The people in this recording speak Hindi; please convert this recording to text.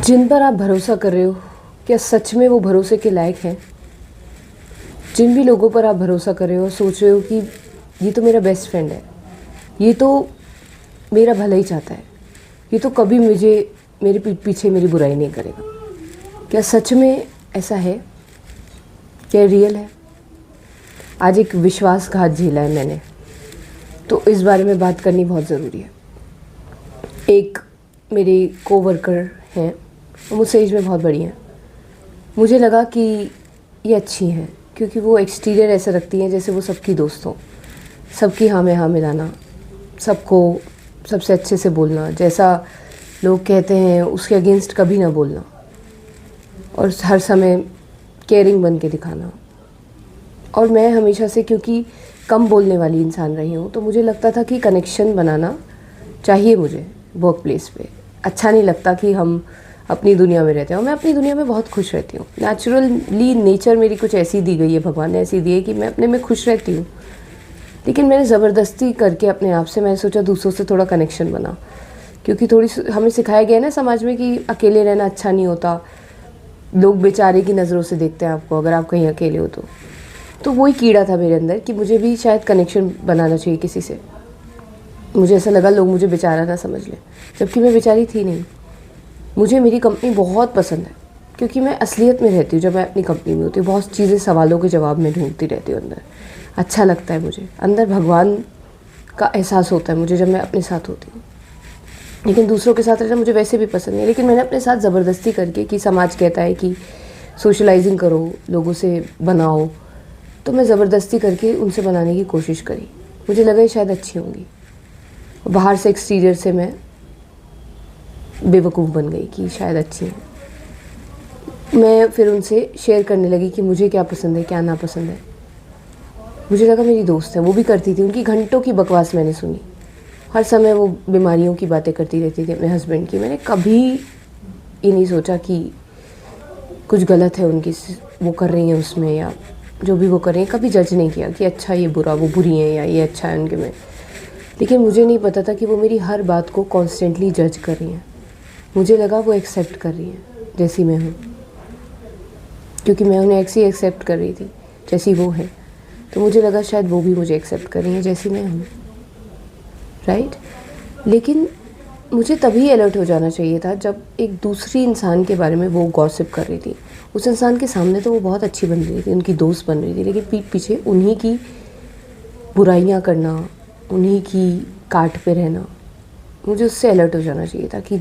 जिन पर आप भरोसा कर रहे हो, क्या सच में वो भरोसे के लायक हैं? जिन भी लोगों पर आप भरोसा कर रहे हो और सोच रहे हो कि ये तो मेरा बेस्ट फ्रेंड है, ये तो मेरा भला ही चाहता है, ये तो कभी मुझे मेरे पीठ पीछे मेरी बुराई नहीं करेगा, क्या सच में ऐसा है? क्या रियल है? आज एक विश्वासघात झेला है मैंने, तो इस बारे में बात करनी बहुत ज़रूरी है। एक मेरे कोवर्कर हैं, वो मुझसे एज में बहुत बड़ी हैं। मुझे लगा कि ये अच्छी हैं क्योंकि वो एक्सटीरियर ऐसा रखती हैं जैसे वो सबकी दोस्त हों, सबकी हाँ में हाँ मिलाना, सबको सबसे अच्छे से बोलना, जैसा लोग कहते हैं उसके अगेंस्ट कभी ना बोलना, और हर समय केयरिंग बन के दिखाना। और मैं हमेशा से क्योंकि कम बोलने वाली इंसान रही हूँ, तो मुझे लगता था कि कनेक्शन बनाना चाहिए मुझे वर्क प्लेस पे। अच्छा नहीं लगता कि हम अपनी दुनिया में रहते हैं, और मैं अपनी दुनिया में बहुत खुश रहती हूँ। नेचुरली नेचर मेरी कुछ ऐसी दी गई है, भगवान ने ऐसी दी है कि मैं अपने में खुश रहती हूँ। लेकिन मैंने ज़बरदस्ती करके अपने आप से, मैंने सोचा दूसरों से थोड़ा कनेक्शन बना, क्योंकि थोड़ी हमें सिखाया गया है ना समाज में कि अकेले रहना अच्छा नहीं होता, लोग बेचारे की नज़रों से देखते हैं आपको अगर आप कहीं अकेले हो तो वही कीड़ा था मेरे अंदर कि मुझे भी शायद कनेक्शन बनाना चाहिए किसी से। मुझे ऐसा लगा लोग मुझे बेचारा ना समझ लें, जबकि मैं बेचारी थी नहीं। मुझे मेरी कंपनी बहुत पसंद है क्योंकि मैं असलियत में रहती हूँ। जब मैं अपनी कंपनी में होती हूँ, बहुत चीज़ें, सवालों के जवाब में ढूंढती रहती हूँ अंदर। अच्छा लगता है मुझे, अंदर भगवान का एहसास होता है मुझे जब मैं अपने साथ होती हूँ। लेकिन दूसरों के साथ रहना मुझे वैसे भी पसंद नहीं है। लेकिन मैंने अपने साथ ज़बरदस्ती करके, कि समाज कहता है कि सोशलाइजिंग करो, लोगों से बनाओ, तो मैं ज़बरदस्ती करके उनसे बनाने की कोशिश करी। मुझे लगा ये शायद अच्छी होंगी। बाहर से, एक्सटीरियर से मैं बेवकूफ़ बन गई कि शायद अच्छी है। मैं फिर उनसे शेयर करने लगी कि मुझे क्या पसंद है, क्या नापसंद है। मुझे लगा मेरी दोस्त है, वो भी करती थी। उनकी घंटों की बकवास मैंने सुनी। हर समय वो बीमारियों की बातें करती रहती थी अपने हस्बैंड की। मैंने कभी ये नहीं सोचा कि कुछ गलत है उनकी, वो कर रही हैं उसमें, या जो भी वो कर रही हैं। कभी जज नहीं किया कि अच्छा ये बुरा, वो बुरी हैं, या ये अच्छा है उनके में। लेकिन मुझे नहीं पता था कि वो मेरी हर बात को कॉन्स्टेंटली जज कर रही हैं। मुझे लगा वो एक्सेप्ट कर रही हैं जैसी मैं हूँ, क्योंकि मैं उन्हें ऐसी एक्सेप्ट कर रही थी जैसी वो है। तो मुझे लगा शायद वो भी मुझे एक्सेप्ट कर रही हैं जैसी मैं हूँ, राइट। लेकिन मुझे तभी अलर्ट हो जाना चाहिए था जब एक दूसरी इंसान के बारे में वो गॉसिप कर रही थी। उस इंसान के सामने तो वो बहुत अच्छी बन रही थी, उनकी दोस्त बन रही थी, लेकिन पीठ पीछे उन्हीं की बुराइयां करना, उन्हीं की काट पे रहना। मुझे उससे अलर्ट हो जाना चाहिए था कि